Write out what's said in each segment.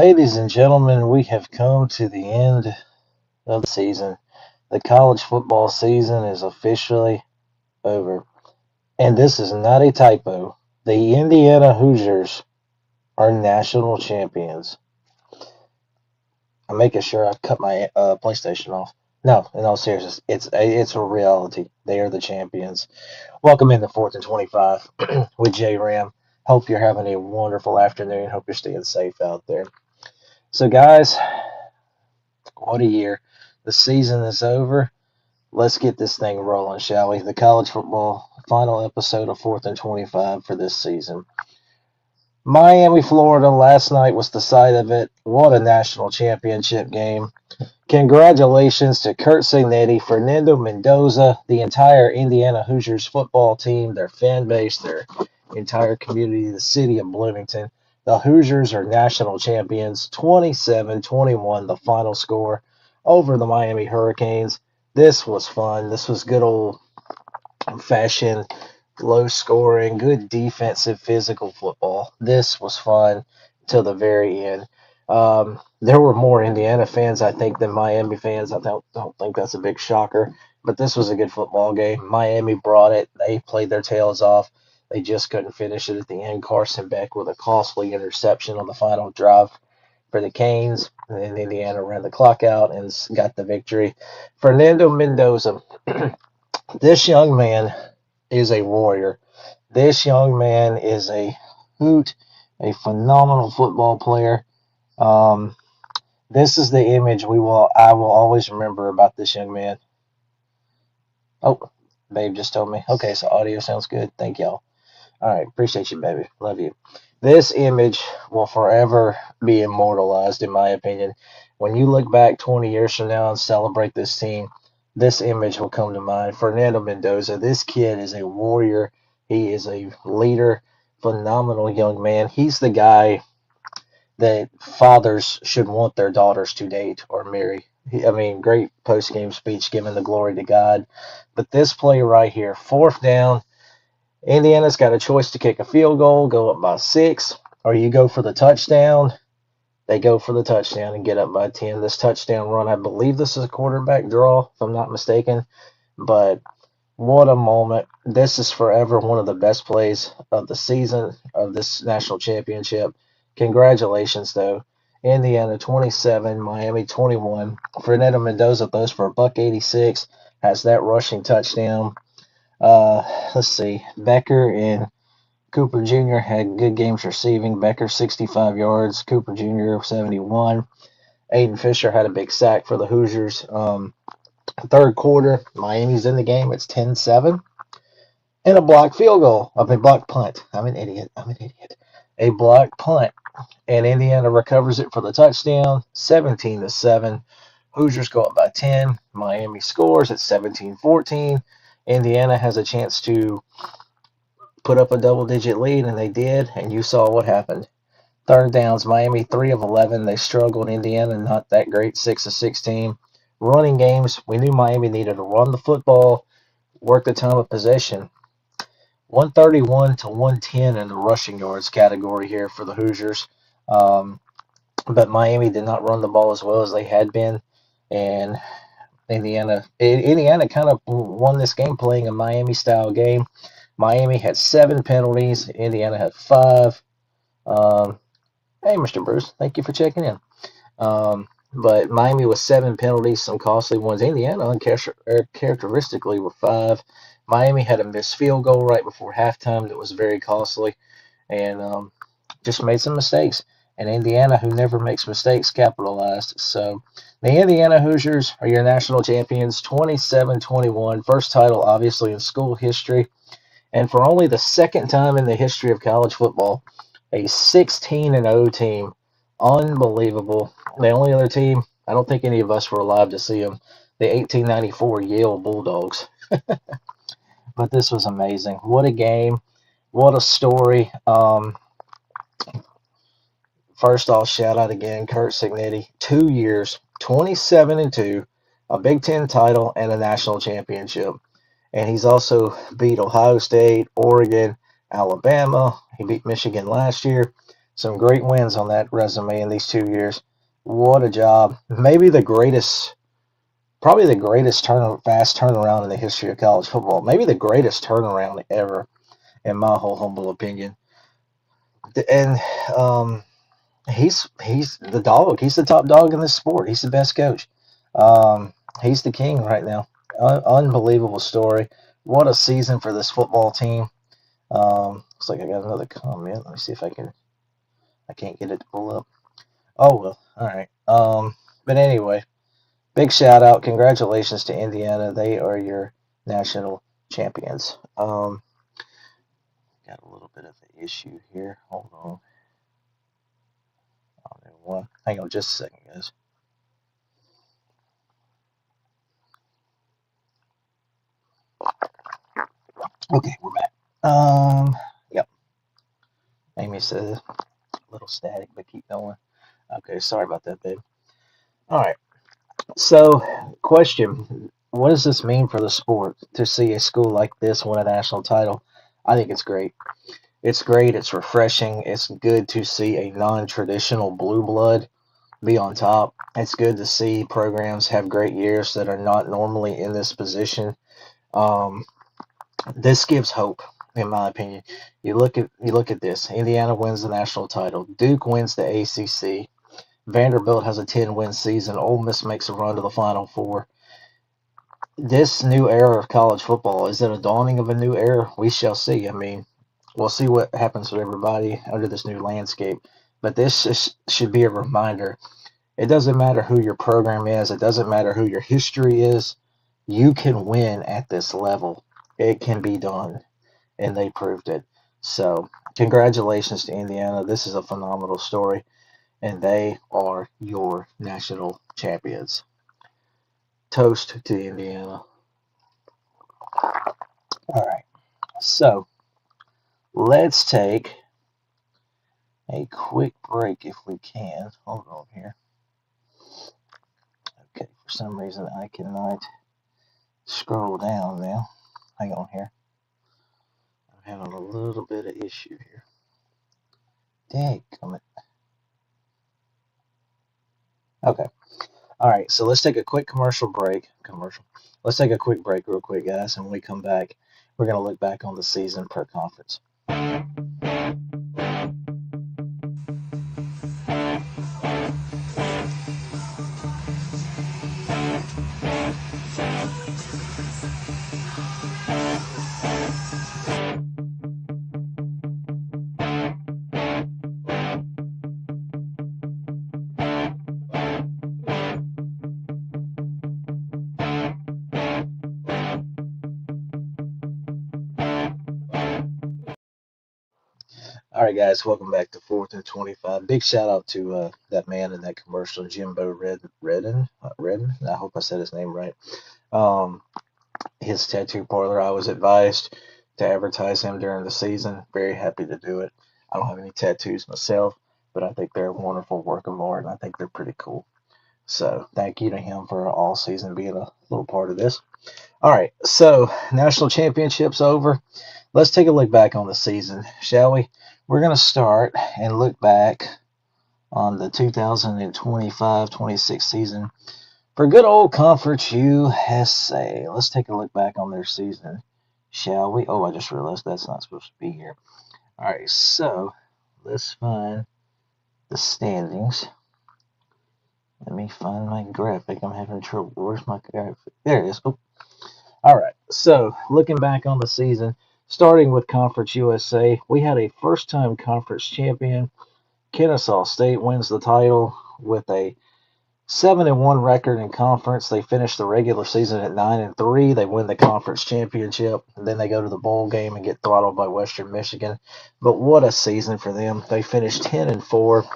Ladies and gentlemen, we have come to the end of the season. The college football season is officially over. And this is not a typo. The Indiana Hoosiers are national champions. I'm making sure I cut my PlayStation off. No, in all seriousness, it's a reality. They are the champions. Welcome into 4th and 25 with J Ram. Hope you're having a wonderful afternoon. Hope you're staying safe out there. So, guys, what a year. The season is over. Let's get this thing rolling, shall we? The college football final episode of 4th and 25 for this season. Miami, Florida, last night was the site of it. What a national championship game. Congratulations to Kurt Signetti, Fernando Mendoza, the entire Indiana Hoosiers football team, their fan base, their entire community, the city of Bloomington. The Hoosiers are national champions, 27-21, the final score over the Miami Hurricanes. This was fun. This was good old fashioned, low scoring, good defensive, physical football. This was fun till the very end. There were more Indiana fans, I think, than Miami fans. I don't think that's a big shocker. But this was a good football game. Miami brought it. They played their tails off. They just couldn't finish it at the end. Carson Beck with a costly interception on the final drive for the Canes. And then Indiana ran the clock out and got the victory. Fernando Mendoza. This young man is a warrior. This young man is a hoot, a phenomenal football player. This is the image I will always remember about this young man. Oh, babe just told me. Okay, so audio sounds good. Thank y'all. All right, appreciate you, baby. Love you. This image will forever be immortalized, in my opinion. When you look back 20 years from now and celebrate this team, this image will come to mind. Fernando Mendoza, this kid is a warrior. He is a leader, phenomenal young man. He's the guy that fathers should want their daughters to date or marry. Great post-game speech giving the glory to God. But this play right here, 4th down, Indiana's got a choice to kick a field goal, go up by 6, or you go for the touchdown. They go for the touchdown and get up by 10. This touchdown run, I believe this is a quarterback draw, if I'm not mistaken. But what a moment. This is forever one of the best plays of the season of this national championship. Congratulations, though. Indiana 27, Miami 21. Fernando Mendoza throws for $186, has that rushing touchdown. Let's see. Becker and Cooper Jr. had good games receiving. Becker 65 yards, Cooper Jr. 71. Aiden Fisher had a big sack for the Hoosiers. Third quarter, Miami's in the game. It's 10-7. And a blocked field goal. Blocked punt. I'm an idiot. A blocked punt. And Indiana recovers it for the touchdown, 17-7. Hoosiers go up by 10. Miami scores at 17-14. Indiana has a chance to put up a double-digit lead, and they did, and you saw what happened. Third downs, Miami 3 of 11. They struggled. Indiana, not that great, 6 of 16. Running games, we knew Miami needed to run the football, work the time of possession. 131 to 110 in the rushing yards category here for the Hoosiers. But Miami did not run the ball as well as they had been, and Indiana kind of won this game playing a Miami-style game. Miami had 7 penalties. Indiana had 5. Hey, Mr. Bruce, thank you for checking in. But Miami was 7 penalties, some costly ones. Indiana, uncharacteristically, were 5. Miami had a missed field goal right before halftime that was very costly, and just made some mistakes. And Indiana, who never makes mistakes, capitalized. So the Indiana Hoosiers are your national champions, 27-21. First title, obviously, in school history. And for only the second time in the history of college football, a 16-0 team. Unbelievable. The only other team, I don't think any of us were alive to see them, the 1894 Yale Bulldogs. But this was amazing. What a game. What a story. First off, shout out again, Kurt Signetti. 2 years, 27-2, a Big Ten title, and a national championship. And he's also beat Ohio State, Oregon, Alabama. He beat Michigan last year. Some great wins on that resume in these 2 years. What a job. Maybe the greatest, probably the greatest fast turnaround in the history of college football. Maybe the greatest turnaround ever, in my whole humble opinion. And he's the dog. He's the top dog in this sport. He's the best coach. He's the king right now. Unbelievable story. What a season for this football team. Looks like I got another comment. Let me see if I can. I can't get it to pull up. Oh well. All right. But anyway, big shout out. Congratulations to Indiana. They are your national champions. Got a little bit of an issue here. Hold on. Hang on just a second, guys. Okay, we're back. Yep. Amy says a little static, but keep going. Okay, sorry about that, babe. All right. So, question: what does this mean for the sport to see a school like this win a national title? I think it's great. It's great. It's refreshing. It's good to see a non-traditional blue blood be on top. It's good to see programs have great years that are not normally in this position. Um, this gives hope, in my opinion. You look at this. Indiana wins the national title. Duke wins the ACC. Vanderbilt has a 10-win season. Ole Miss makes a run to the Final Four. This new era of college football, is it a dawning of a new era? We shall see. I mean, we'll see what happens with everybody under this new landscape. But this should be a reminder. It doesn't matter who your program is. It doesn't matter who your history is. You can win at this level. It can be done, and they proved it. So, congratulations to Indiana. This is a phenomenal story, and they are your national champions. Toast to Indiana. All right, so let's take a quick break if we can. Hold on here. Okay, for some reason I cannot scroll down now. Hang on here. I'm having a little bit of issue here. Dadgummit. Okay. All right, so let's take a quick commercial break. Let's take a quick break real quick, guys, and when we come back, we're going to look back on the season per conference. All right, guys, welcome back to 4th and 25. Big shout out to that man in that commercial, Jimbo Redden. Redden. I hope I said his name right. Um, his tattoo parlor. I was advised to advertise him during the season. Very happy to do it. I don't have any tattoos myself, but I think they're a wonderful work of art, and I think they're pretty cool. So thank you to him for all season being a little part of this. All right, so national championships over. Let's take a look back on the season, shall we? We're going to start and look back on the 2025-26 season for good old Conference USA. Let's take a look back on their season, shall we? Oh, I just realized that's not supposed to be here. All right, so let's find the standings. Let me find my graphic. I'm having trouble. Where's my graphic? There it is. Oh. All right, so looking back on the season, starting with Conference USA, we had a first-time conference champion. Kennesaw State wins the title with a 7-1 record in conference. They finished the regular season at 9-3. They win the conference championship. And then they go to the bowl game and get throttled by Western Michigan. But what a season for them! They finished 10-4.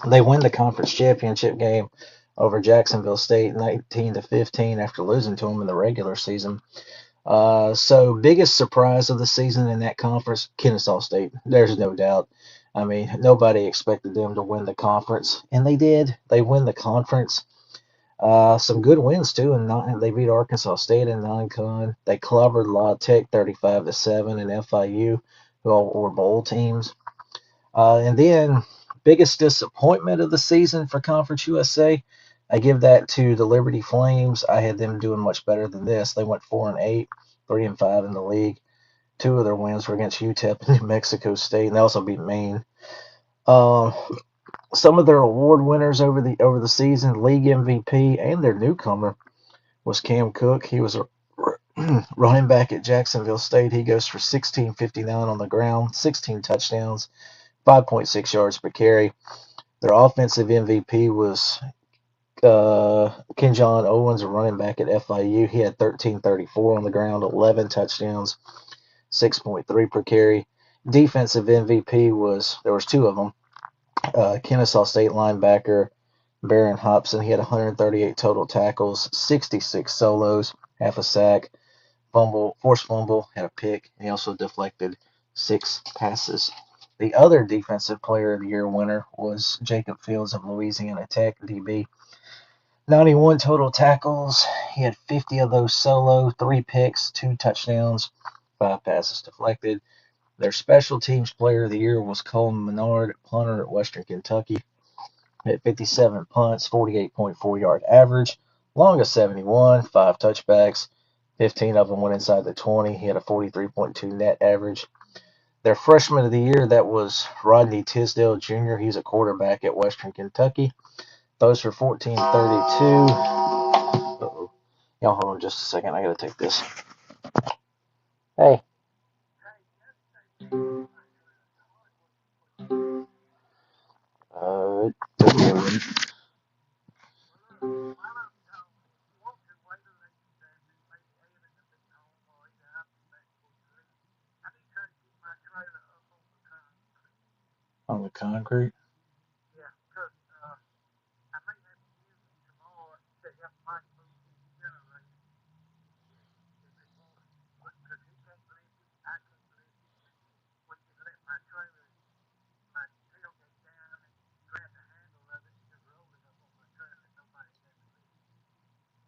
They win the conference championship game over Jacksonville State 19-15 after losing to them in the regular season. So biggest surprise of the season in that conference, Kennesaw State. There's no doubt. I mean, nobody expected them to win the conference, and they did. They win the conference. Some good wins too, and they beat Arkansas State in non-con. They clobbered La Tech 35-7, and FIU or bowl teams. And then biggest disappointment of the season for Conference USA, I give that to the Liberty Flames. I had them doing much better than this. They went 4-8, 3-5 in the league. Two of their wins were against UTEP and New Mexico State, and they also beat Maine. Um, some of their award winners over the season, league MVP, and their newcomer was Cam Cook. He was a running back at Jacksonville State. He goes for 1659 on the ground, 16 touchdowns, 5.6 yards per carry. Their offensive MVP was Kenjon Owens, a running back at FIU. He had 1334 on the ground, 11 touchdowns, 6.3 per carry. Defensive MVP there was two of them. Kennesaw State linebacker Baron Hobson. He had 138 total tackles, 66 solos, half a sack, forced fumble, had a pick. And he also deflected 6 passes. The other Defensive Player of the Year winner was Jacob Fields of Louisiana Tech, DB. 91 total tackles. He had 50 of those solo, 3 picks, 2 touchdowns, 5 passes deflected. Their Special Teams Player of the Year was Coleman Menard, punter at Western Kentucky. He had 57 punts, 48.4-yard average, longest 71, 5 touchbacks, 15 of them went inside the 20. He had a 43.2 net average. Their Freshman of the Year, that was Rodney Tisdale Jr. He's a quarterback at Western Kentucky. Those for 1432. Uh-oh. Y'all hold on just a second. I got to take this. Hey. Took me a minute. On the concrete?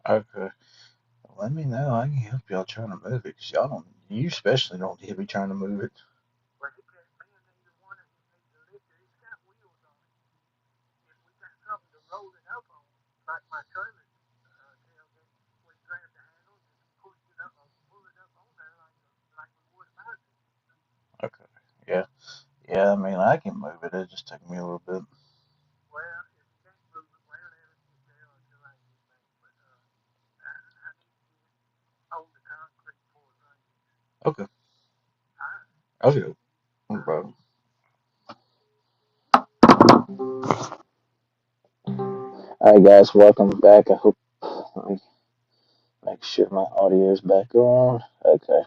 Okay. Let me know. I can help y'all trying to move it, 'cause you especially don't need to be trying to move it. Okay. Yeah. Yeah, I mean, I can move it. It just took me a little bit. Okay. Okay. No problem. All right, guys, welcome back. I hope. Let me make sure my audio is back on. Okay.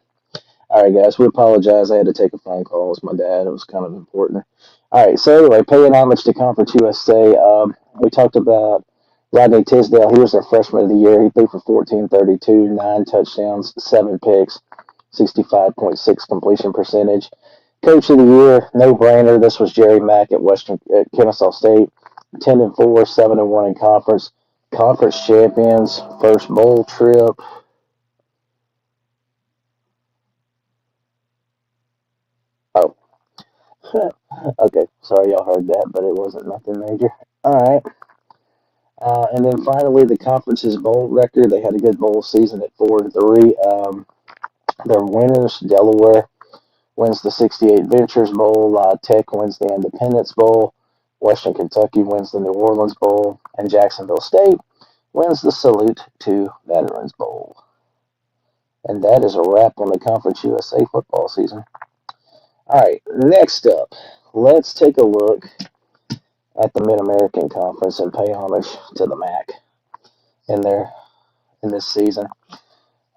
All right, guys, we apologize. I had to take a phone call with my dad. It was kind of important. All right, so anyway, paying homage to Conference USA. We talked about Rodney Tisdale. He was their freshman of the year. He threw for 1432, 9 touchdowns, 7 picks, 65.6 completion percentage. Coach of the year, no brainer. This was Jerry Mack at Kennesaw State. 10-4, 7-1 in conference. Conference champions, first bowl trip. Oh, okay, sorry y'all heard that, but it wasn't nothing major. All right. And then finally, the conference's bowl record. They had a good bowl season at 4-3. Their winners: Delaware wins the 68 Ventures Bowl, Tech wins the Independence Bowl, Western Kentucky wins the New Orleans Bowl, and Jacksonville State wins the Salute to Veterans Bowl. And that is a wrap on the Conference USA football season. All right, next up, let's take a look at the Mid American Conference and pay homage to the MAC in their in this season.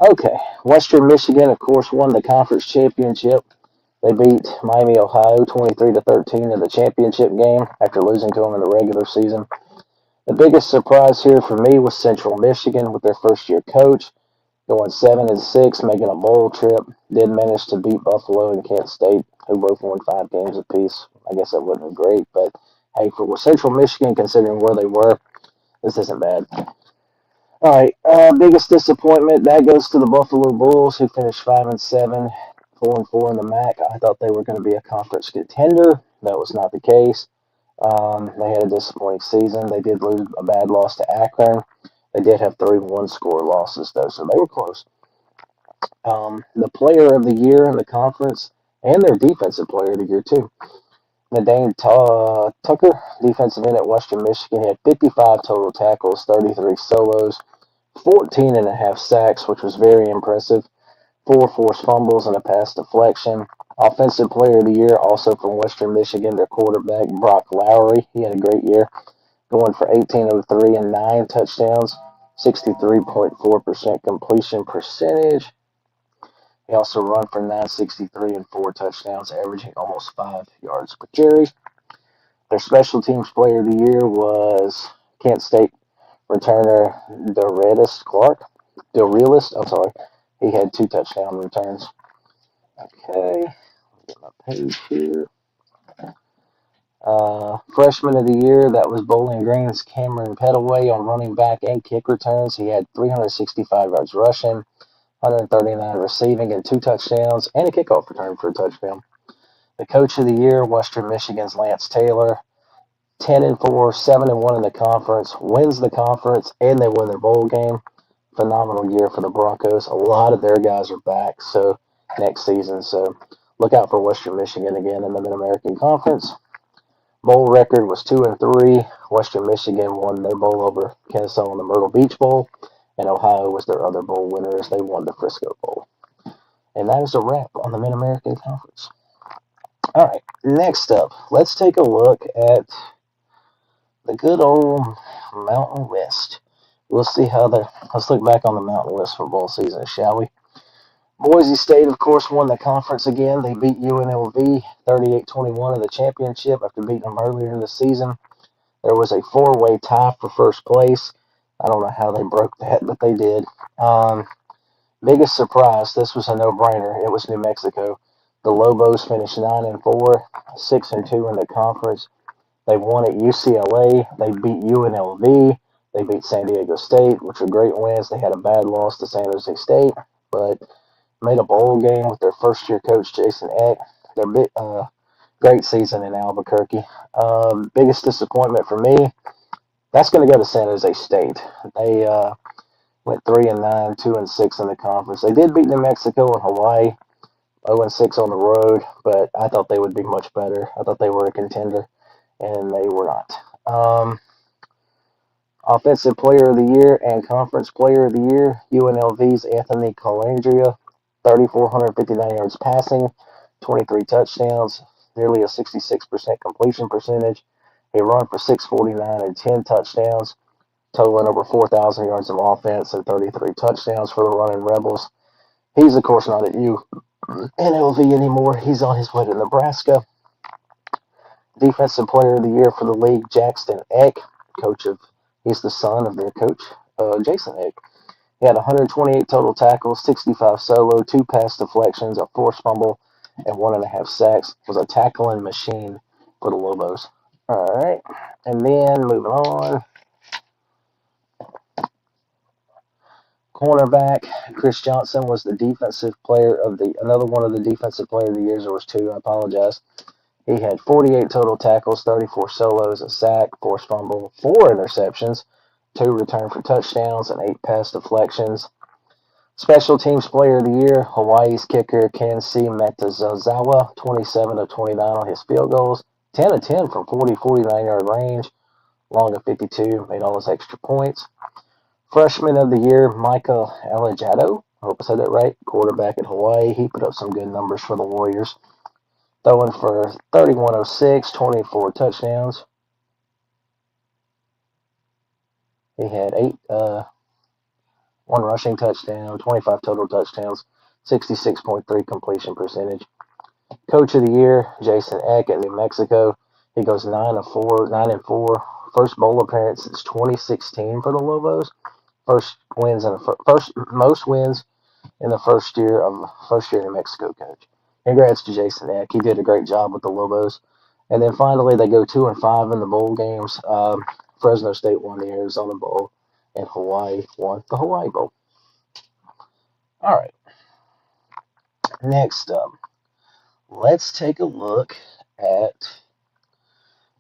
Okay, Western Michigan, of course, won the conference championship. They beat Miami, Ohio, 23-13 in the championship game after losing to them in the regular season. The biggest surprise here for me was Central Michigan with their first-year coach, going 7-6, making a bowl trip. Did manage to beat Buffalo and Kent State, who both won 5 games apiece. I guess that wasn't great, but hey, for Central Michigan, considering where they were, this isn't bad. All right, biggest disappointment that goes to the Buffalo Bulls, who finished 5-7. 4-4 in the MAC. I thought they were going to be a conference contender. That was not the case. They had a disappointing season. They did lose a bad loss to Akron. They did have 3 one-score losses, though, so they were close. The player of the year in the conference and their defensive player of the year, too. Nadine Tucker, defensive end at Western Michigan, had 55 total tackles, 33 solos, 14 and a half sacks, which was very impressive, 4 forced fumbles, and a pass deflection. Offensive player of the year, also from Western Michigan, their quarterback, Brock Lowry. He had a great year, going for 18 of 3 and 9 touchdowns, 63.4% completion percentage. He also run for 963 and 4 touchdowns, averaging almost 5 yards per carry. Their special teams player of the year was Kent State returner Dorelis Clark. I'm sorry. He had 2 touchdown returns. Okay, get my page here. Freshman of the year, that was Bowling Green's Cameron Petaway on running back and kick returns. He had 365 yards rushing, 139 receiving, and 2 touchdowns, and a kickoff return for a touchdown. The coach of the year, Western Michigan's Lance Taylor, 10-4, 7-1 in the conference, wins the conference, and they win their bowl game. Phenomenal year for the Broncos. A lot of their guys are back so next season, so look out for Western Michigan again in the Mid-American Conference. Bowl record was 2-3. Western Michigan won their bowl over Kennesaw in the Myrtle Beach Bowl, and Ohio was their other bowl winner as they won the Frisco Bowl. And that is a wrap on the Mid-American Conference. All right, next up, let's take a look at the good old Mountain West. We'll see how let's look back on the Mountain West for bowl season, shall we? Boise State, of course, won the conference again. They beat UNLV 38-21 in the championship after beating them earlier in the season. There was a 4-way tie for first place. I don't know how they broke that, but they did. Biggest surprise, this was a no-brainer. It was New Mexico. The Lobos finished 9-4, 6-2 in the conference. They won at UCLA. They beat UNLV. They beat San Diego State, which were great wins. They had a bad loss to San Jose State, but made a bowl game with their first-year coach, Jason Eck. Their great season in Albuquerque. Biggest disappointment for me, that's going to go to San Jose State. They went 3-9, 2-6 in the conference. They did beat New Mexico and Hawaii, 0-6 on the road, but I thought they would be much better. I thought they were a contender, and they were not. Offensive Player of the Year and Conference Player of the Year, UNLV's Anthony Colandrea, 3,459 yards passing, 23 touchdowns, nearly a 66% completion percentage. He ran for 649 and 10 touchdowns, totaling over 4,000 yards of offense and 33 touchdowns for the running Rebels. He's, of course, not at UNLV anymore. He's on his way to Nebraska. Defensive Player of the Year for the league, Jackson Eck, he's the son of their coach, Jason Eck. He had 128 total tackles, 65 solo, 2 pass deflections, a forced fumble, and 1.5 sacks. Was a tackling machine for the Lobos. All right, and then moving on. Cornerback Chris Johnson was the another one of the defensive player of the years. There was 2. I apologize. He had 48 total tackles, 34 solos, a sack, forced fumble, 4 interceptions, 2 return for touchdowns, and 8 pass deflections. Special Teams Player of the Year, Hawaii's kicker Kensi Metazawa, 27 of 29 on his field goals, 10 of 10 from 49-yard range, long of 52, made all his extra points. Freshman of the Year, Michael Alejado, I hope I said that right, quarterback at Hawaii. He put up some good numbers for the Warriors, throwing for 3106, 24 touchdowns. He had 1 rushing touchdown, 25 total touchdowns, 66.3 completion percentage. Coach of the Year, Jason Eck at New Mexico. He goes 9-4, first bowl appearance since 2016 for the Lobos. Most wins in the first year New Mexico coach. Congrats to Jason Eck. He did a great job with the Lobos. And then finally, they go 2-5 in the bowl games. Fresno State won the Arizona Bowl, and Hawaii won the Hawaii Bowl. All right. Next up, let's take a look at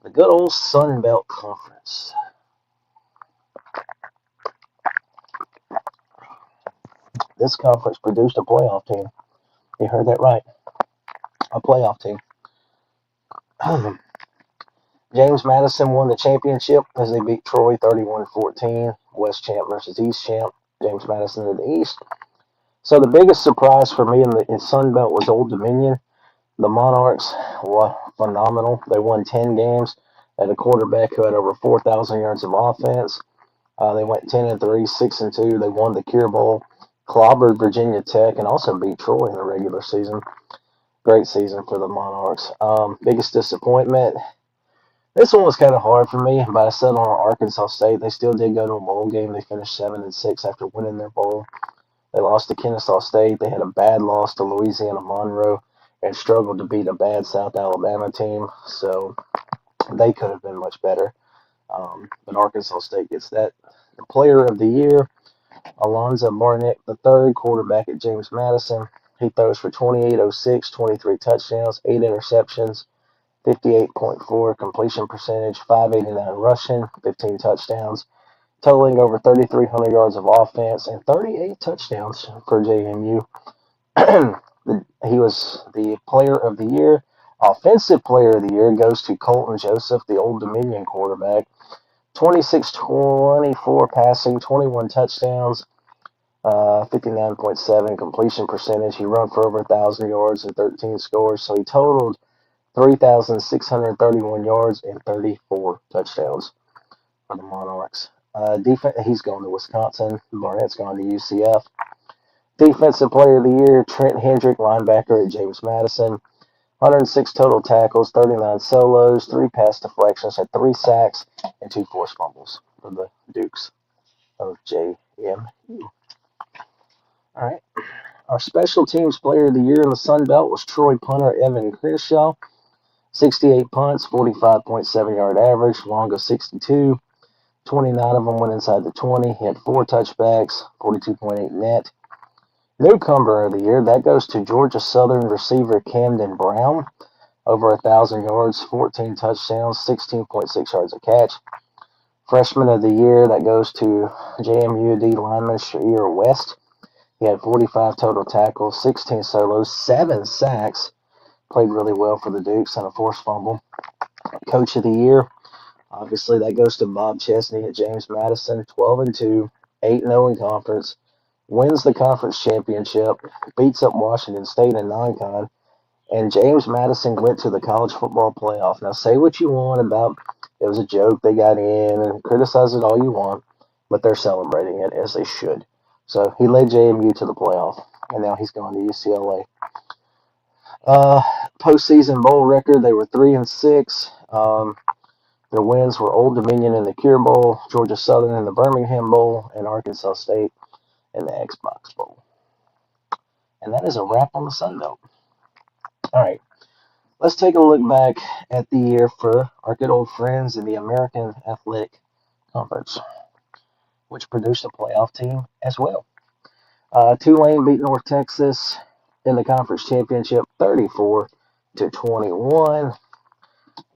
the good old Sun Belt Conference. This conference produced a playoff team. You heard that right. A playoff team. James Madison won the championship as they beat Troy 31-14. West champ versus East champ. James Madison in the East. So the biggest surprise for me in Sun Belt was Old Dominion. The Monarchs were phenomenal. They won 10 games. Had a quarterback who had over 4,000 yards of offense. They went 10-3, 6-2. They won the Cure Bowl, clobbered Virginia Tech, and also beat Troy in the regular season. Great season for the Monarchs. Biggest disappointment. This one was kind of hard for me, but I settled on Arkansas State. They still did go to a bowl game. They finished 7-6 after winning their bowl. They lost to Kennesaw State. They had a bad loss to Louisiana Monroe and struggled to beat a bad South Alabama team. So they could have been much better. But Arkansas State gets that. The player of the year, Alonzo Barnett III, quarterback at James Madison. He throws for 28.06, 23 touchdowns, 8 interceptions, 58.4 completion percentage, 589 rushing, 15 touchdowns, totaling over 3,300 yards of offense and 38 touchdowns for JMU. He was the player of the year. Offensive player of the year goes to Colton Joseph, the Old Dominion quarterback. 26-24 passing, 21 touchdowns, 59.7 completion percentage. He ran for over 1,000 yards and 13 scores, so he totaled 3,631 yards and 34 touchdowns for the Monarchs. Defense, he's going to Wisconsin. Barnett's going to UCF. Defensive player of the year, Trent Hendrick, linebacker at James Madison. 106 total tackles, 39 solos, 3 pass deflections, had 3 sacks, and 2 forced fumbles for the Dukes of JMU. All right. Our special teams player of the year in the Sun Belt was Troy punter Evan Kershaw. 68 punts, 45.7 yard average, longest 62. 29 of them went inside the 20. He had 4 touchbacks, 42.8 net. Newcomer of the year, that goes to Georgia Southern receiver Camden Brown. Over 1,000 yards, 14 touchdowns, 16.6 yards a catch. Freshman of the year, that goes to JMUD lineman Shair West. He had 45 total tackles, 16 solos, 7 sacks. Played really well for the Dukes and a forced fumble. Coach of the year, obviously that goes to Bob Chesney at James Madison. 12-2, 8-0 in conference. Wins the conference championship, beats up Washington State in non-con, and James Madison went to the college football playoff. Now, say what you want about it was a joke, they got in, and criticize it all you want, but they're celebrating it as they should. So he led JMU to the playoff, and now he's going to UCLA. Postseason bowl record, they were 3-6. Their wins were Old Dominion in the Cure Bowl, Georgia Southern in the Birmingham Bowl, and Arkansas State in the Xbox Bowl. And that is a wrap on the Sun Belt. All right, let's take a look back at the year for our good old friends in the American Athletic Conference, which produced a playoff team as well. Tulane beat North Texas in the conference championship 34-21.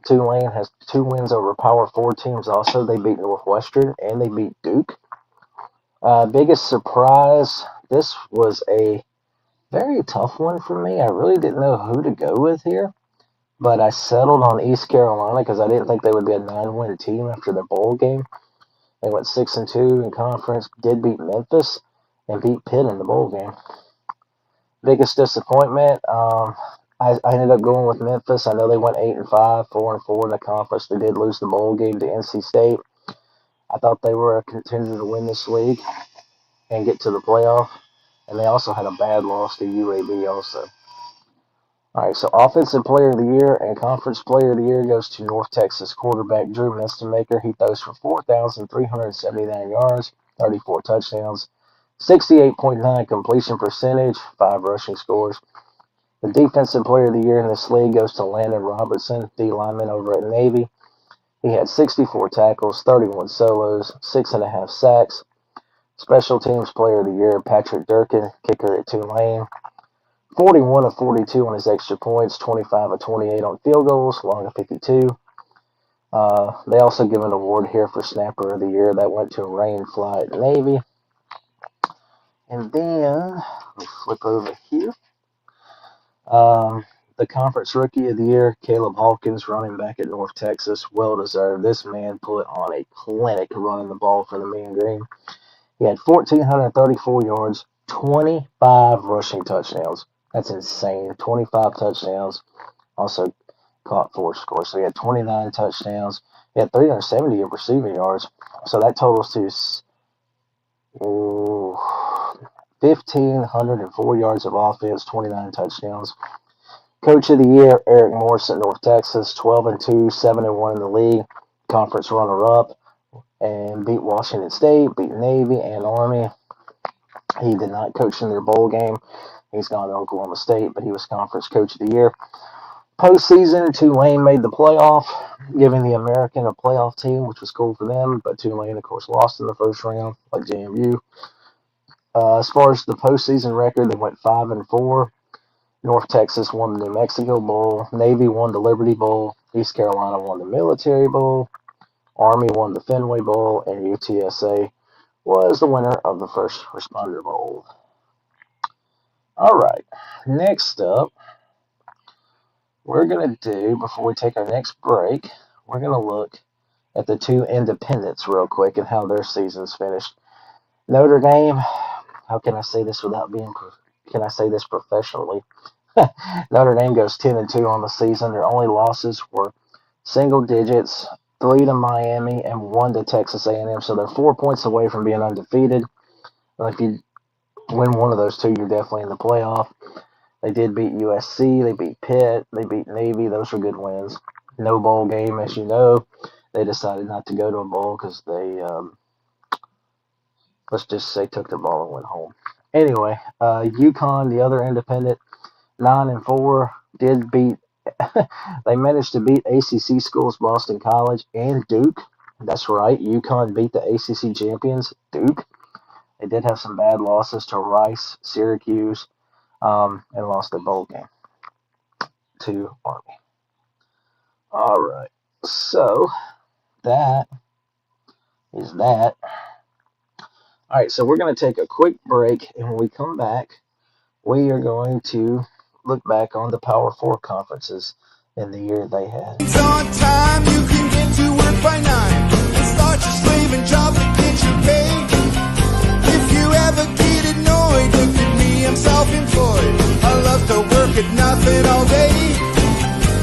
Tulane has 2 wins over Power 4 teams also. They beat Northwestern and they beat Duke. Biggest surprise, this was a very tough one for me. I really didn't know who to go with here, but I settled on East Carolina because I didn't think they would be a 9-win team after the bowl game. They went 6-2 in conference, did beat Memphis, and beat Pitt in the bowl game. Biggest disappointment, I ended up going with Memphis. I know they went 8-5, 4-4 in the conference. They did lose the bowl game to NC State. I thought they were a contender to win this league and get to the playoff. And they also had a bad loss to UAB also. All right, so offensive player of the year and conference player of the year goes to North Texas quarterback Drew Mistenmaker. He throws for 4,379 yards, 34 touchdowns, 68.9 completion percentage, 5 rushing scores. The defensive player of the year in this league goes to Landon Robertson, D lineman over at Navy. He had 64 tackles, 31 solos, 6.5 sacks. Special teams player of the year, Patrick Durkin, kicker at Tulane. 41 of 42 on his extra points, 25 of 28 on field goals, long of 52. They also give an award here for Snapper of the Year. That went to Rain Flight Navy. And then, let me flip over here. The Conference Rookie of the Year, Caleb Hawkins, running back at North Texas. Well deserved. This man put on a clinic running the ball for the Mean Green. He had 1,434 yards, 25 rushing touchdowns. That's insane. 25 touchdowns. Also caught 4 scores. So he had 29 touchdowns. He had 370 receiving yards. So that totals to 1,504 yards of offense, 29 touchdowns. Coach of the Year, Eric Morris at North Texas, 12-2, 7-1 in the league. Conference runner-up, and beat Washington State, beat Navy and Army. He did not coach in their bowl game. He's gone to Oklahoma State, but he was Conference Coach of the Year. Postseason, Tulane made the playoff, giving the American a playoff team, which was cool for them. But Tulane, of course, lost in the first round, like JMU. As far as the postseason record, they went 5-4. North Texas won the New Mexico Bowl. Navy won the Liberty Bowl. East Carolina won the Military Bowl. Army won the Fenway Bowl. And UTSA was the winner of the First Responder Bowl. All right. Next up, we're going to do, before we take our next break, we're going to look at the 2 independents real quick and how their seasons finished. Notre Dame, how can I say this without being, can I say this professionally? Notre Dame goes 10-2 on the season. Their only losses were single digits, 3 to Miami and 1 to Texas A&M. So they're 4 points away from being undefeated. And if you win one of those 2, you're definitely in the playoff. They did beat USC. They beat Pitt. They beat Navy. Those were good wins. No bowl game, as you know. They decided not to go to a bowl because they, let's just say, took the ball and went home. Anyway, UConn, the other independent, 9-4, did beat. They managed to beat ACC schools, Boston College and Duke. That's right, UConn beat the ACC champions, Duke. They did have some bad losses to Rice, Syracuse, and lost their bowl game to Army. All right, so that is that. All right, so we're going to take a quick break, and when we come back, we are going to look back on the Power 4 conferences in the year they had. It's on time, you can get to work by 9 and start your slaving job to get your pay. If you ever get annoyed, look at me, I'm self-employed. I love to work at nothing all day,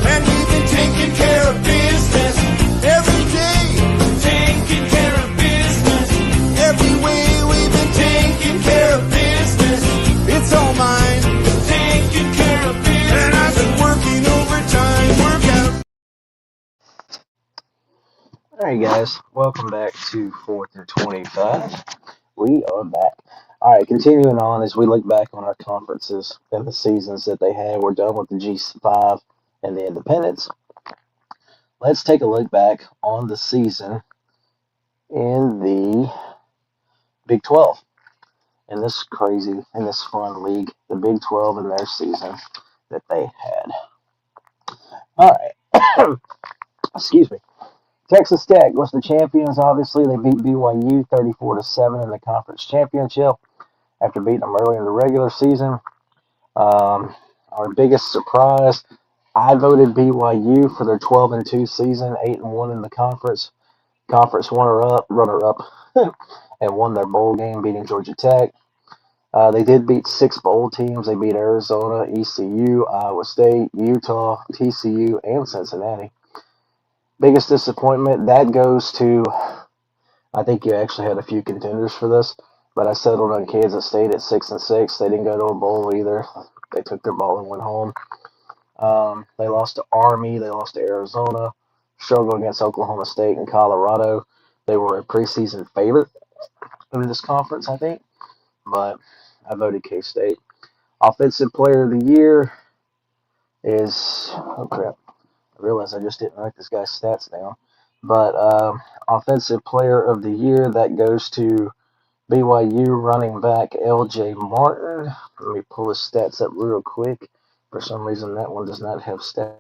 and we've been taking care of business every day. Taking care of business every way. We've been taking care of business. It's all mine. Taking care of business, and I've been working overtime. Work out. All right, guys, welcome back to 4th and 25. We are back. All right, continuing on as we look back on our conferences and the seasons that they had. We're done with the G5 and the independents. Let's take a look back on the season in the Big 12. In this crazy, in this fun league, the Big 12 and their season that they had. All right. Excuse me. Texas Tech was the champions, obviously. They beat BYU 34-7 in the conference championship after beating them early in the regular season. Our biggest surprise, I voted BYU for their 12-2 season, 8-1 in the conference runner-up, and won their bowl game, beating Georgia Tech. They did beat 6 bowl teams. They beat Arizona, ECU, Iowa State, Utah, TCU, and Cincinnati. Biggest disappointment, that goes to, I think you actually had a few contenders for this, but I settled on Kansas State at 6-6. They didn't go to a bowl either. They took their ball and went home. They lost to Army. They lost to Arizona. Struggled against Oklahoma State and Colorado. They were a preseason favorite in this conference, I think, but I voted K-State. Offensive Player of the Year is, oh crap, I realized I just didn't write this guy's stats down. But Offensive Player of the Year, that goes to BYU running back L.J. Martin. Let me pull his stats up real quick. For some reason, that one does not have stats.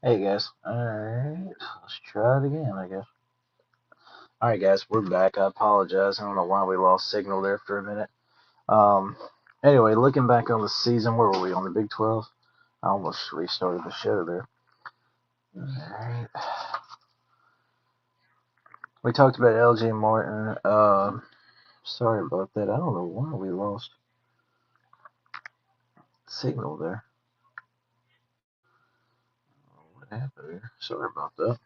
Hey guys. Alright. Let's try it again, I guess. Alright guys, we're back. I apologize. I don't know why we lost signal there for a minute. Um anyway, looking back on the season, where were we? On the Big 12? I almost restarted the show there. Alright. We talked about LJ Martin. Sorry about that. I don't know why we lost signal there. What happened here? Sorry about that.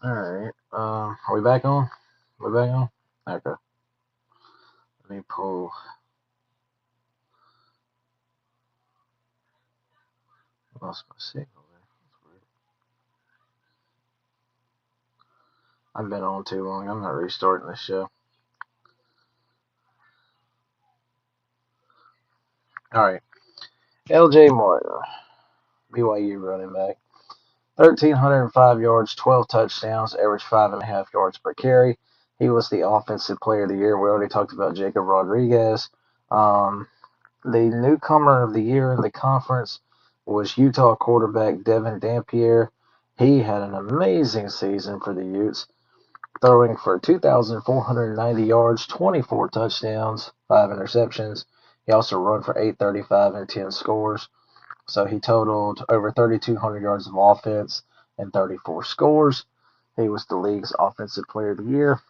Alright. Are we back on? We're back on? Okay. Let me pull. Lost my signal there. That's weird. I've been on too long. I'm not restarting the show. Alright. LJ Martin, BYU running back. 1,305 yards, 12 touchdowns, averaged 5.5 yards per carry. He was the offensive player of the year. We already talked about Jacob Rodriguez. The newcomer of the year in the conference was Utah quarterback Devin Dampier. He had an amazing season for the Utes, throwing for 2,490 yards, 24 touchdowns, 5 interceptions. He also run for 835 and 10 scores. So he totaled over 3,200 yards of offense and 34 scores. He was the league's offensive player of the year.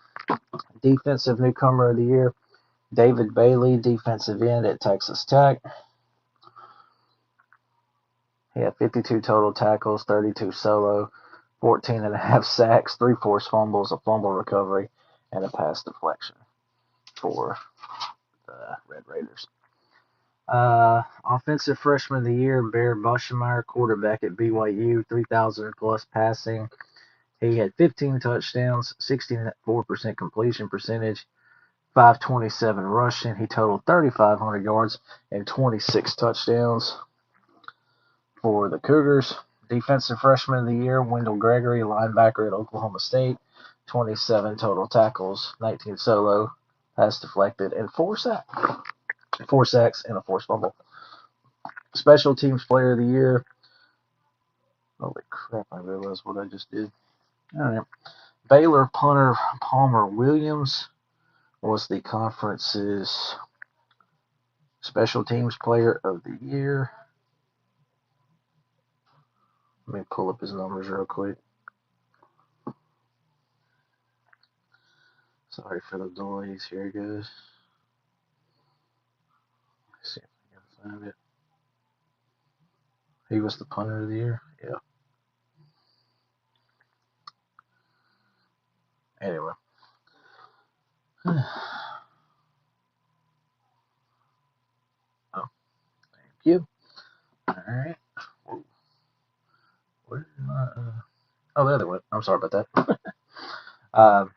Defensive newcomer of the year, David Bailey, defensive end at Texas Tech. He had 52 total tackles, 32 solo, 14 and a half sacks, 3 forced fumbles, a fumble recovery, and a pass deflection for the Red Raiders. Offensive Freshman of the Year, Bear Bushmeyer, quarterback at BYU, 3,000 plus passing. He had 15 touchdowns, 64% completion percentage, 527 rushing. He totaled 3,500 yards and 26 touchdowns for the Cougars. Defensive Freshman of the Year, Wendell Gregory, linebacker at Oklahoma State, 27 total tackles, 19 solo, pass deflected, and 4 sacks and a forced fumble. Special Teams Player of the Year. Holy crap, I realized what I just did. All right. Baylor punter Palmer Williams was the conference's Special Teams Player of the Year. Let me pull up his numbers real quick. Sorry for the delays. Here it goes. Let's see if I can find it. He was the punter of the year? Yeah. Anyway. Oh, thank you. Alright. Where did my, oh, the other one. I'm sorry about that.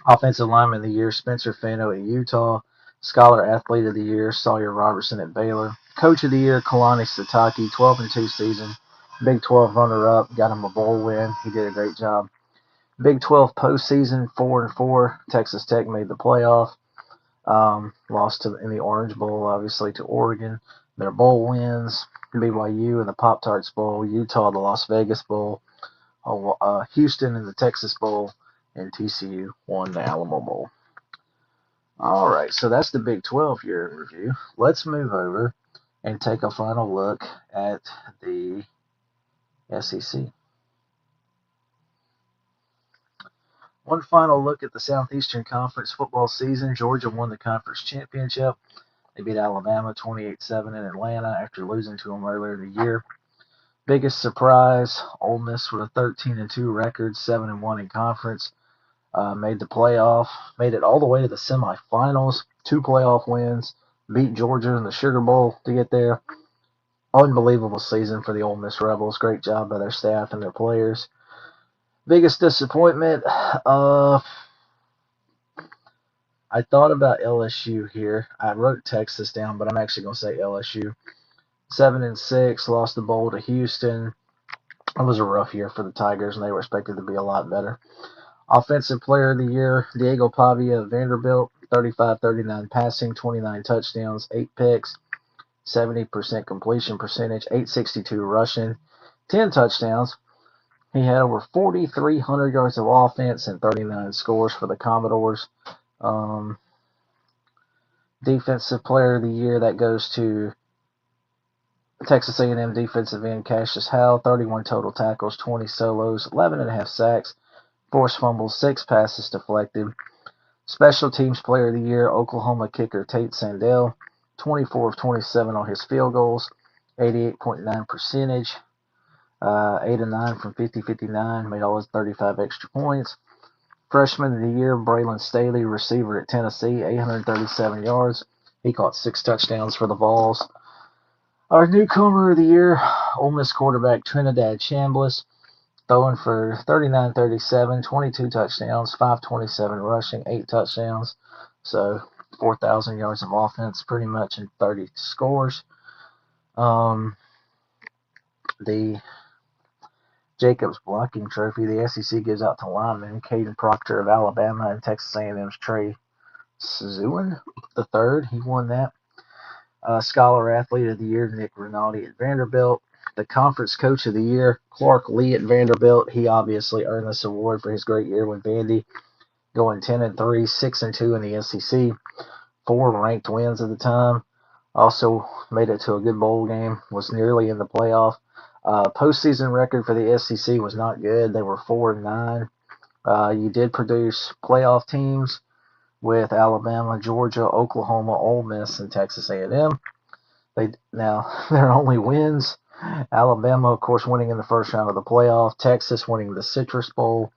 Offensive Lineman of the Year, Spencer Fano at Utah. Scholar Athlete of the Year, Sawyer Robertson at Baylor. Coach of the Year, Kalani Sitake, 12-2 season. Big 12 runner-up, got him a bowl win. He did a great job. Big 12 postseason, 4-4. Texas Tech made the playoff. Lost in the Orange Bowl, obviously, to Oregon. Their bowl wins: BYU in the Pop Tarts Bowl, Utah the Las Vegas Bowl, Houston in the Texas Bowl, and TCU won the Alamo Bowl. All right, so that's the Big 12 year in review. Let's move over and take a final look at the SEC. One final look at the Southeastern Conference football season. Georgia won the conference championship. They beat Alabama 28-7 in Atlanta after losing to them earlier in the year. Biggest surprise, Ole Miss with a 13-2 record, 7-1 in conference. Made the playoff, made it all the way to the semifinals, 2 playoff wins, beat Georgia in the Sugar Bowl to get there. Unbelievable season for the Ole Miss Rebels. Great job by their staff and their players. Biggest disappointment, I thought about LSU here. I wrote Texas down, but I'm actually going to say LSU. 7-6, lost the bowl to Houston. It was a rough year for the Tigers, and they were expected to be a lot better. Offensive Player of the Year, Diego Pavia of Vanderbilt, 35-39 passing, 29 touchdowns, 8 picks, 70% completion percentage, 862 rushing, 10 touchdowns. He had over 4,300 yards of offense and 39 scores for the Commodores. Defensive Player of the Year, that goes to Texas A&M defensive end Cassius Howell, 31 total tackles, 20 solos, 11.5 sacks, forced fumbles, 6 passes deflected. Special Teams Player of the Year, Oklahoma kicker Tate Sandell, 24 of 27 on his field goals, 88.9 percentage, 8 of 9 from 50-59, made all his 35 extra points. Freshman of the Year, Braylon Staley, receiver at Tennessee, 837 yards. He caught 6 touchdowns for the Vols. Our newcomer of the year, Ole Miss quarterback Trinidad Chambliss, throwing for 39-37, 22 touchdowns, 527 rushing, 8 touchdowns. So 4,000 yards of offense pretty much in 30 scores. The Jacobs Blocking Trophy, the SEC gives out to linemen Caden Proctor of Alabama and Texas A&M's Trey Sermon III. He won that. Scholar Athlete of the Year, Nick Rinaldi at Vanderbilt. The Conference Coach of the Year, Clark Lee at Vanderbilt. He obviously earned this award for his great year with Vandy, going 10-3, 6-2 in the SEC. 4 ranked wins at the time. Also made it to a good bowl game. Was nearly in the playoff. Postseason record for the SEC was not good. They were 4-9. You did produce playoff teams with Alabama, Georgia, Oklahoma, Ole Miss, and Texas A&M. Now their only wins: Alabama, of course, winning in the first round of the playoff; Texas winning the Citrus Bowl;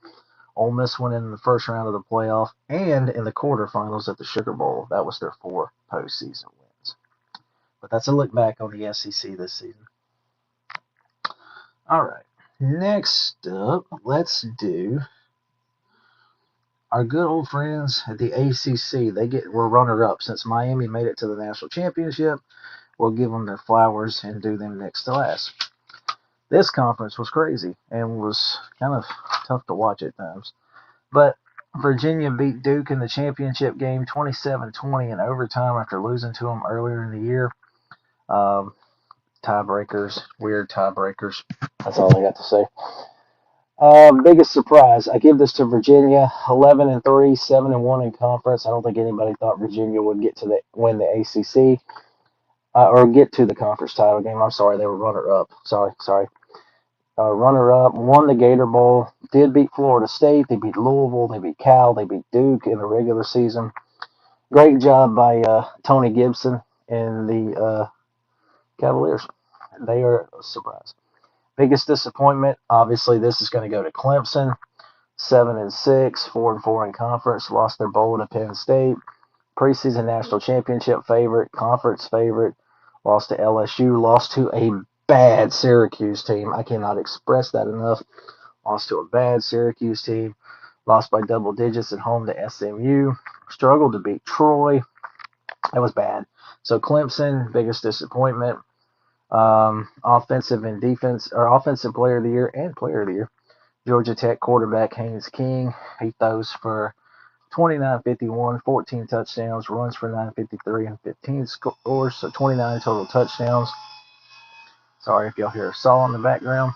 Ole Miss winning in the first round of the playoff, and in the quarterfinals at the Sugar Bowl. That was their 4 postseason wins. But that's a look back on the SEC this season. All right. Next up, let's do our good old friends at the ACC. Were runner up since Miami made it to the national championship. We'll give them their flowers and do them next to last. This conference was crazy and was kind of tough to watch at times. But Virginia beat Duke in the championship game 27-20 in overtime after losing to them earlier in the year. Tiebreakers, weird tiebreakers. That's all I got to say. Biggest surprise, I give this to Virginia. 11-3, 7-1 in conference. I don't think anybody thought Virginia would win the ACC or get to the conference title game. I'm sorry, they were runner up. Sorry. Runner up, won the Gator Bowl. Did beat Florida State. They beat Louisville. They beat Cal. They beat Duke in the regular season. Great job by Tony Gibson and the Cavaliers. They are a surprise. Biggest disappointment, obviously, this is going to go to Clemson. 7-6, 4-4 in conference. Lost their bowl to Penn State. Preseason national championship favorite, conference favorite. Lost to LSU. Lost to a bad Syracuse team. I cannot express that enough. Lost to a bad Syracuse team. Lost by double digits at home to SMU. Struggled to beat Troy. That was bad. So Clemson, biggest disappointment. Offensive and defense, or offensive player of the year and player of the year. Georgia Tech quarterback Haynes King. He throws for 29-51, 14 touchdowns, runs for 953 and 15 scores, so 29 total touchdowns. Sorry if y'all hear a saw in the background.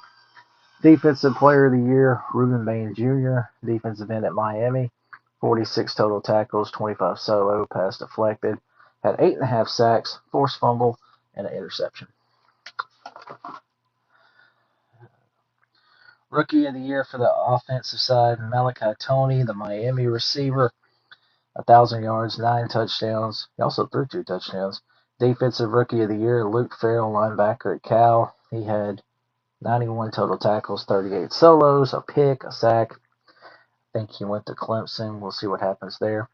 Defensive player of the year, Reuben Bain Jr., defensive end at Miami. 46 total tackles, 25 solo, pass deflected. Had 8.5 sacks, forced fumble, and an interception. Rookie of the year for the offensive side, Malachi Toney, the Miami receiver. 1,000 yards, 9 touchdowns. He also threw 2 touchdowns. Defensive Rookie of the Year, Luke Farrell, linebacker at Cal. He had 91 total tackles, 38 solos, a pick, a sack. I think he went to Clemson. We'll see what happens there.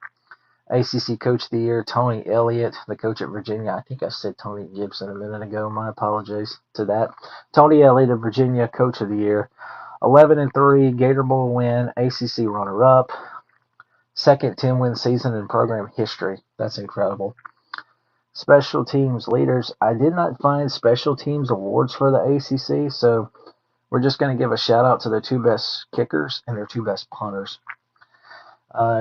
ACC Coach of the Year, Tony Elliott, the coach at Virginia. I think I said Tony Gibson a minute ago. My apologies to that. Tony Elliott of Virginia, Coach of the Year. 11-3, Gator Bowl win, ACC runner-up. Second 10-win season in program history. That's incredible. Special teams leaders. I did not find special teams awards for the ACC, so we're just going to give a shout out to their 2 best kickers and their 2 best punters.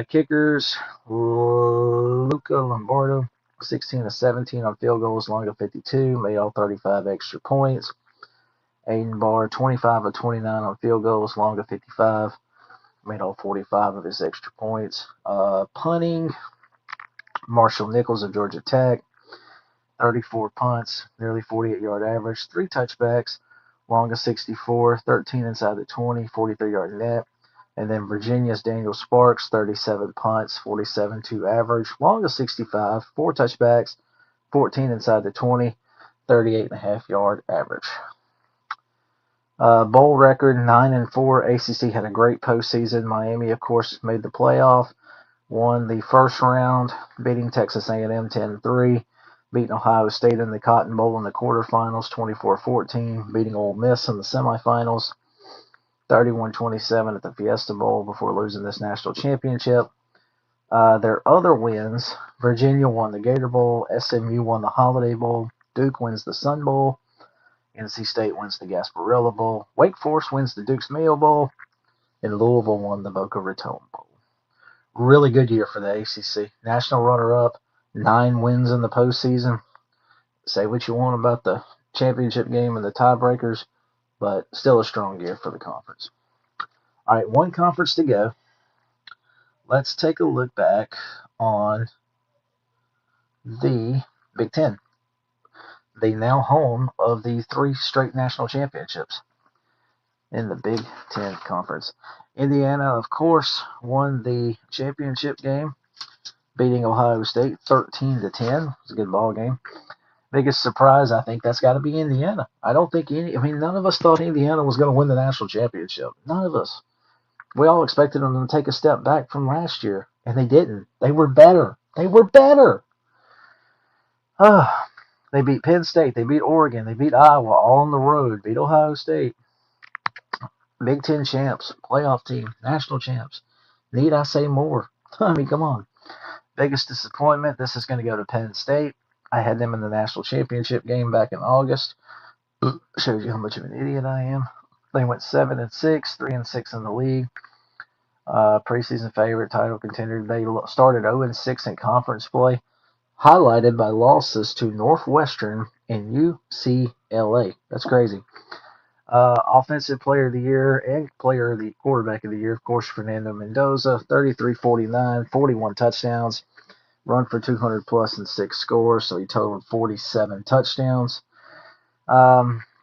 Kickers, Luca Lombardo, 16-17 on field goals, long of 52, made all 35 extra points. Aiden Barr, 25-29 on field goals, long of 55. Made all 45 of his extra points. Punting, Marshall Nichols of Georgia Tech, 34 punts, nearly 48-yard average, 3 touchbacks, long of 64, 13 inside the 20, 43-yard net. And then Virginia's Daniel Sparks, 37 punts, 47-2 average, long of 65, 4 touchbacks, 14 inside the 20, 38.5-yard average. Bowl record 9-4. ACC had a great postseason. Miami, of course, made the playoff. Won the first round, beating Texas A&M 10-3. Beating Ohio State in the Cotton Bowl in the quarterfinals 24-14. Beating Ole Miss in the semifinals 31-27 at the Fiesta Bowl before losing this national championship. Their other wins: Virginia won the Gator Bowl. SMU won the Holiday Bowl. Duke wins the Sun Bowl. NC State wins the Gasparilla Bowl. Wake Forest wins the Duke's Mayo Bowl. And Louisville won the Boca Raton Bowl. Really good year for the ACC. National runner-up, 9 wins in the postseason. Say what you want about the championship game and the tiebreakers, but still a strong year for the conference. All right, 1 conference to go. Let's take a look back on the Big Ten. The now home of the 3 straight national championships in the Big Ten Conference. Indiana, of course, won the championship game, beating Ohio State 13-10. It was a good ball game. Biggest surprise, I think that's got to be Indiana. None of us thought Indiana was going to win the national championship. None of us. We all expected them to take a step back from last year, and they didn't. They were better. They beat Penn State. They beat Oregon. They beat Iowa, all on the road. Beat Ohio State. Big Ten champs, playoff team, national champs. Need I say more? I mean, come on. Biggest disappointment, this is going to go to Penn State. I had them in the national championship game back in August. Shows you how much of an idiot I am. They went 7-6, 3-6 in the league. Preseason favorite, title contender. They started 0-6 in conference play, highlighted by losses to Northwestern and UCLA. That's crazy. Offensive player of the year and player of the quarterback of the year, of course, Fernando Mendoza, 33-49, 41 touchdowns, run for 200 plus and 6 scores, so he totaled 47 touchdowns.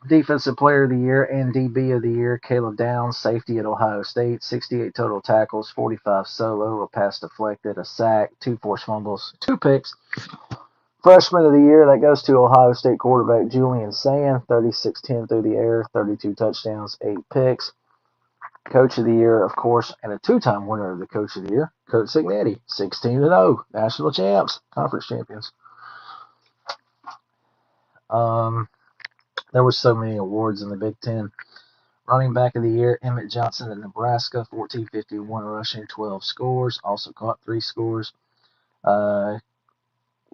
Defensive player of the year and DB of the year, Caleb Downs, safety at Ohio State, 68 total tackles, 45 solo, a pass deflected, a sack, 2 forced fumbles, 2 picks. Freshman of the year, that goes to Ohio State quarterback Julian Sand, 36-10 through the air, 32 touchdowns, 8 picks. Coach of the year, of course, and a 2-time winner of the Coach of the Year, Kurt Cignetti, 16-0, national champs, conference champions. There were so many awards in the Big Ten. Running back of the year, Emmett Johnson of Nebraska, 1451 rushing, 12 scores, also caught 3 scores.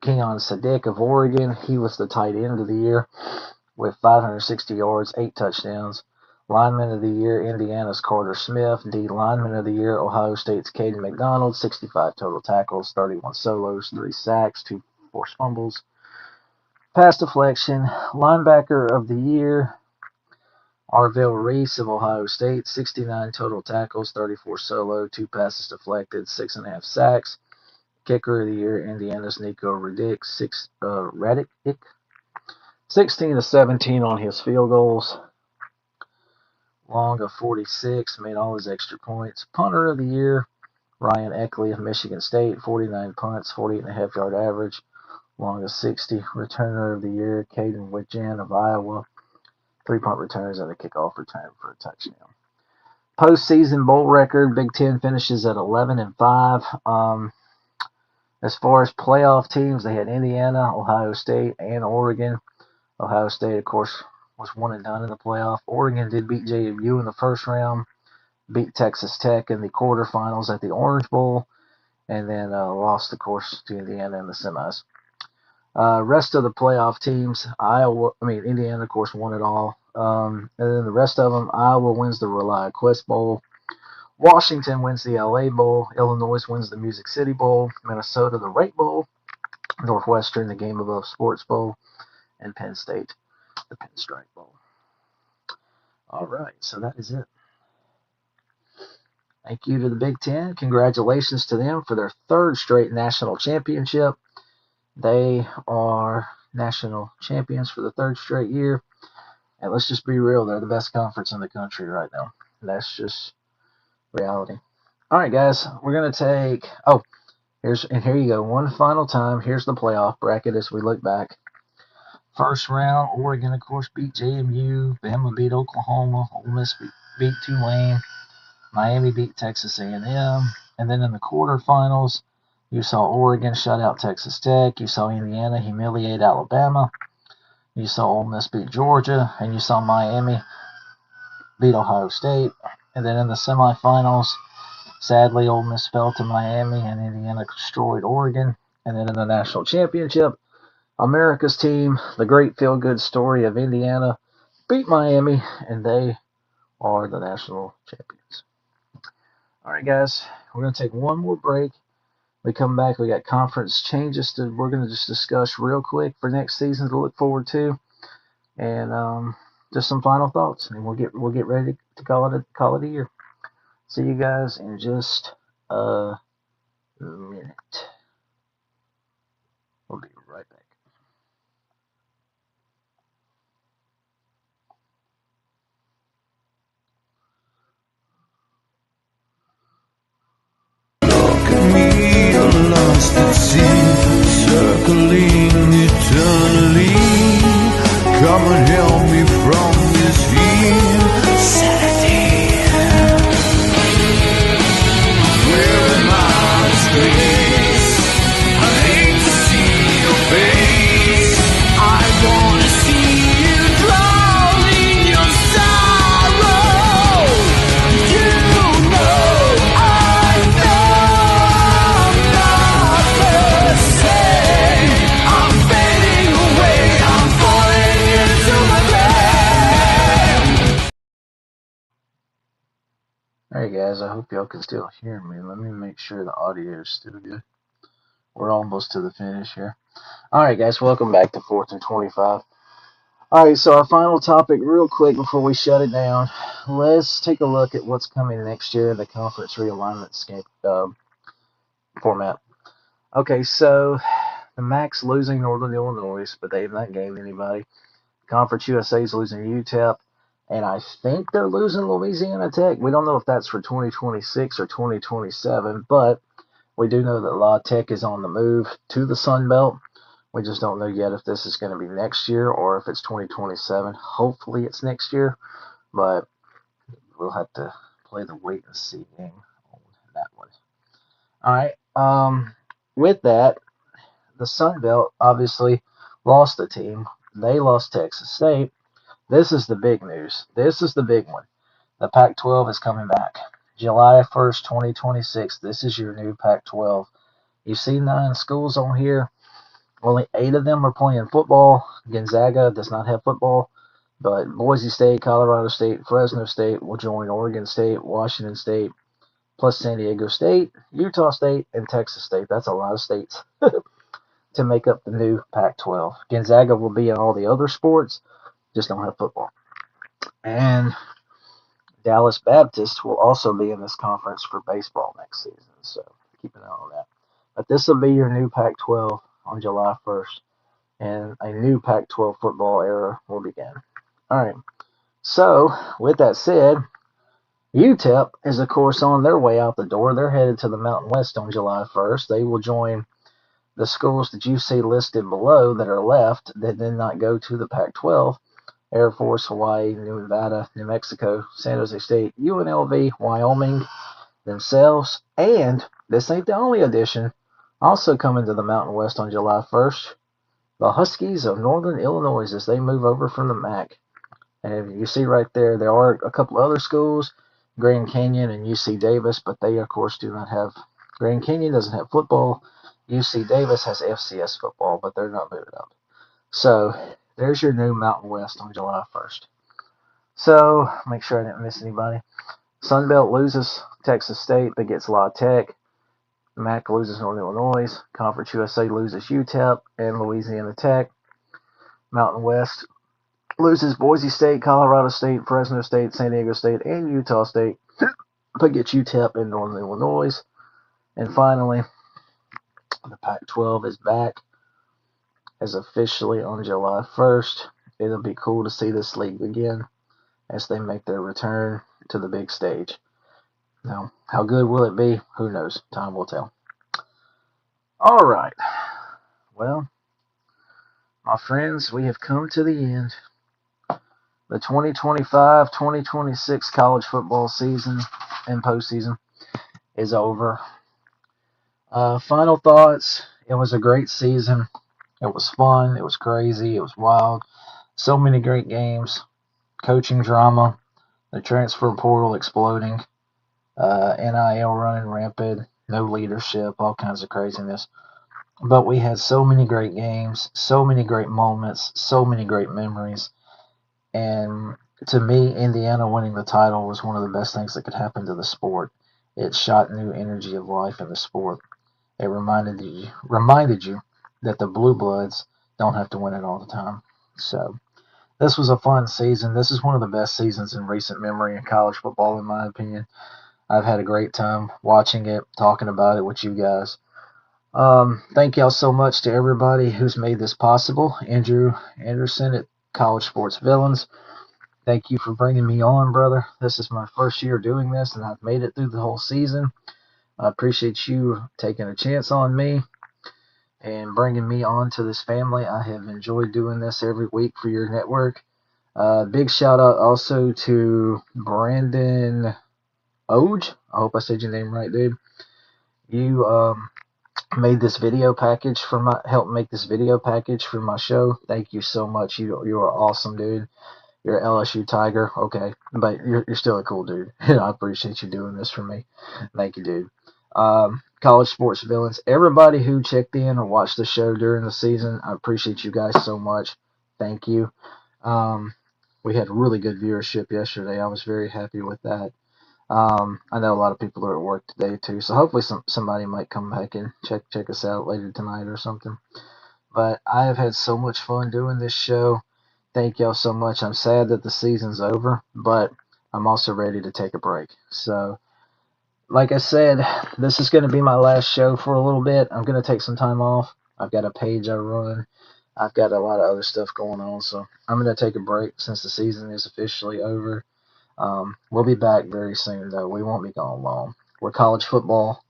Keon Sadiq of Oregon, he was the tight end of the year with 560 yards, 8 touchdowns. Lineman of the year, Indiana's Carter Smith. D lineman of the year, Ohio State's Caden McDonald, 65 total tackles, 31 solos, 3 sacks, 2 forced fumbles. Pass deflection. Linebacker of the year, Arvell Reese of Ohio State, 69 total tackles, 34 solo, 2 passes deflected, 6.5 sacks. Kicker of the year, Indiana's Nico Radick, 16-17 on his field goals. Long of 46, made all his extra points. Punter of the year, Ryan Eckley of Michigan State, 49 punts, 48.5 yard average. Long of 60. Returner of the year, Caden Whitjan of Iowa, 3-punt returns and a kickoff return for a touchdown. Postseason bowl record, Big Ten finishes at 11-5. As far as playoff teams, they had Indiana, Ohio State, and Oregon. Ohio State, of course, was 1 and done in the playoff. Oregon did beat JMU in the first round, beat Texas Tech in the quarterfinals at the Orange Bowl, and then lost, of course, to Indiana in the semis. Rest of the playoff teams, Indiana, of course, won it all. And then the rest of them, Iowa wins the Rely Quest Bowl. Washington wins the LA Bowl. Illinois wins the Music City Bowl. Minnesota, the Rate Bowl. Northwestern, the Game Above Sports Bowl. And Penn State, the Pinstripe Bowl. All right, so that is it. Thank you to the Big Ten. Congratulations to them for their 3rd straight national championship. They are national champions for the 3rd straight year. And let's just be real, they're the best conference in the country right now. That's just reality. All right, guys, we're going to take, here you go. One final time. Here's the playoff bracket as we look back. First round, Oregon, of course, beat JMU. Bama beat Oklahoma. Ole Miss beat Tulane. Miami beat Texas A&M. And then in the quarterfinals, you saw Oregon shut out Texas Tech. You saw Indiana humiliate Alabama. You saw Ole Miss beat Georgia. And you saw Miami beat Ohio State. And then in the semifinals, sadly, Ole Miss fell to Miami and Indiana destroyed Oregon. And then in the national championship, America's team, the great feel-good story of Indiana, beat Miami, and they are the national champions. All right, guys, we're going to take one more break. We come back, we got conference changes we're going to just discuss real quick for next season to look forward to, and just some final thoughts, and we'll get ready to call it a year. See you guys in just a minute. We'll be right back. Circling eternally, come and help me from this insanity. Where am I disgrace? I hate to see your face. Alright guys, I hope y'all can still hear me. Let me make sure the audio is still good. We're almost to the finish here. Alright guys, welcome back to 4th and 25. Alright, so our final topic real quick before we shut it down. Let's take a look at what's coming next year in the conference realignment format. Okay, so the MAC's losing Northern Illinois, but they have not gained anybody. Conference USA is losing UTEP, and I think they're losing Louisiana Tech. We don't know if that's for 2026 or 2027, but we do know that La Tech is on the move to the Sun Belt. We just don't know yet if this is going to be next year or if it's 2027. Hopefully it's next year, but we'll have to play the wait and see game on that one. All right. With that, the Sun Belt obviously lost a team. They lost Texas State. This is the big news. This is the big one. The Pac-12 is coming back. July 1st, 2026. This is your new Pac-12. You see 9 schools on here. Only 8 of them are playing football. Gonzaga does not have football, but Boise State, Colorado State, Fresno State will join Oregon State, Washington State, plus San Diego State, Utah State, and Texas State. That's a lot of states to make up the new Pac-12. Gonzaga will be in all the other sports, just don't have football. And Dallas Baptist will also be in this conference for baseball next season, so keep an eye on that. But this will be your new Pac-12 on July 1st, and a new Pac-12 football era will begin. All right, so with that said, UTEP is, of course, on their way out the door. They're headed to the Mountain West on July 1st. They will join the schools that you see listed below that are left that did not go to the Pac-12. Air Force, Hawaii, New Nevada, New Mexico, San Jose State, UNLV, Wyoming themselves, and this ain't the only addition. Also coming to the Mountain West on July 1st, the Huskies of Northern Illinois as they move over from the MAC. And you see right there, there are a couple other schools, Grand Canyon and UC Davis, but they, of course, do not have. Grand Canyon doesn't have football. UC Davis has FCS football, but they're not moving up. So there's your new Mountain West on July 1st. So make sure I didn't miss anybody. Sunbelt loses Texas State but gets La Tech. MAC loses Northern Illinois. Conference USA loses UTEP and Louisiana Tech. Mountain West loses Boise State, Colorado State, Fresno State, San Diego State, and Utah State, but gets UTEP and Northern Illinois. And finally, the Pac-12 is back as officially on July 1st. It'll be cool to see this league again as they make their return to the big stage. Now, how good will it be? Who knows? Time will tell. All right. Well, my friends, we have come to the end. The 2025-2026 college football season and postseason is over. Final thoughts. It was a great season. It was fun. It was crazy. It was wild. So many great games. Coaching drama. The transfer portal exploding. NIL running rampant. No leadership. All kinds of craziness. But we had so many great games. So many great moments. So many great memories. And to me, Indiana winning the title was one of the best things that could happen to the sport. It shot new energy of life in the sport. It reminded you that the Blue Bloods don't have to win it all the time. So this was a fun season. This is one of the best seasons in recent memory in college football, in my opinion. I've had a great time watching it, talking about it with you guys. Thank y'all so much to everybody who's made this possible. Andrew Anderson at College Sports Villains. Thank you for bringing me on, brother. This is my first year doing this, and I've made it through the whole season. I appreciate you taking a chance on me and bringing me on to this family. I have enjoyed doing this every week for your network. Big shout out also to Brandon Oj. I hope I said your name right, dude. You made this video package for helped make this video package for my show. Thank you so much. You are awesome, dude. You're an LSU Tiger, okay, but you're still a cool dude. I appreciate you doing this for me. Thank you, dude. College Sports Villains, everybody who checked in or watched the show during the season, I appreciate you guys so much. Thank you. We had really good viewership yesterday. I was very happy with that. I know a lot of people are at work today too, so hopefully somebody might come back and check us out later tonight or something. But I have had so much fun doing this show. Thank y'all so much. I'm sad that the season's over, but I'm also ready to take a break. So, like I said, this is going to be my last show for a little bit. I'm going to take some time off. I've got a page I run. I've got a lot of other stuff going on, so I'm going to take a break since the season is officially over. We'll be back very soon, though. We won't be gone long. We're college football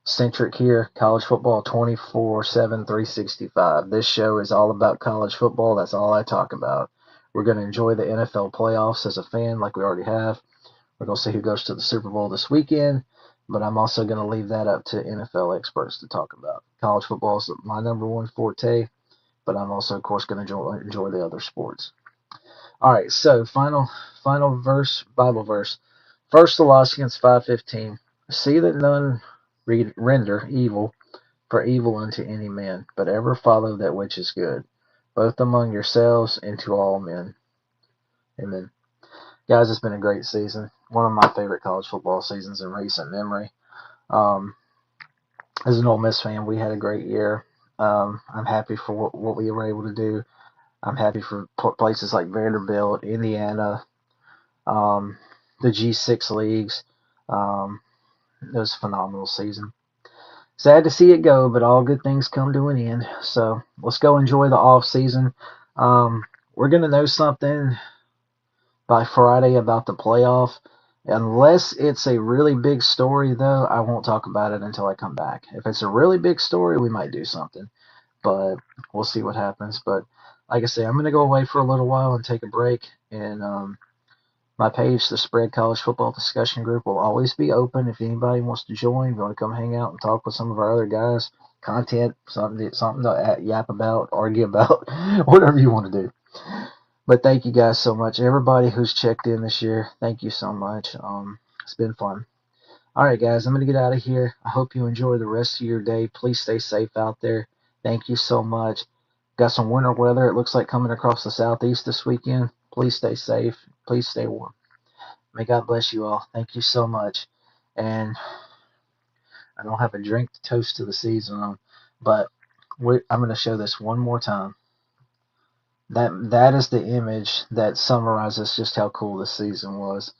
centric here. College football 24/7, 365. This show is all about college football. That's all I talk about. We're going to enjoy the NFL playoffs as a fan, like we already have. We're going to see who goes to the Super Bowl this weekend, but I'm also going to leave that up to NFL experts to talk about. College football is my number one forte, but I'm also, of course, going to enjoy the other sports. All right, so final verse, Bible verse. First Colossians 5:15. See that none render evil for evil unto any man, but ever follow that which is good, both among yourselves and to all men. Amen. Guys, it's been a great season. One of my favorite college football seasons in recent memory. Um, as an Ole Miss fan, we had a great year. I'm happy for what we were able to do. I'm happy for places like Vanderbilt, Indiana, the G6 leagues. Um, it was a phenomenal season. Sad to see it go, but all good things come to an end. So let's go enjoy the off season. Um, we're gonna know something by Friday about the playoff. Unless it's a really big story, though, I won't talk about it until I come back. If it's a really big story, we might do something, but we'll see what happens. But like I say, I'm gonna go away for a little while and take a break. And my page, the Spread College Football Discussion Group, will always be open. If anybody wants to join, you want to come hang out and talk with some of our other guys, content, something to yap about, argue about, whatever you want to do. But thank you guys so much. Everybody who's checked in this year, thank you so much. It's been fun. All right, guys, I'm going to get out of here. I hope you enjoy the rest of your day. Please stay safe out there. Thank you so much. Got some winter weather, it looks like, coming across the southeast this weekend. Please stay safe. Please stay warm. May God bless you all. Thank you so much. And I don't have a drink to toast to the season on, but I'm going to show this one more time. That is the image that summarizes just how cool this season was.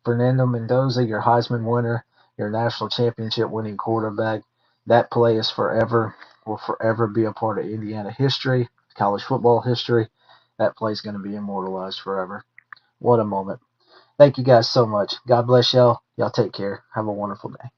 Fernando Mendoza, your Heisman winner, your national championship winning quarterback. That play is will forever be a part of Indiana history, college football history. That play is going to be immortalized forever. What a moment. Thank you guys so much. God bless y'all. Y'all take care. Have a wonderful day.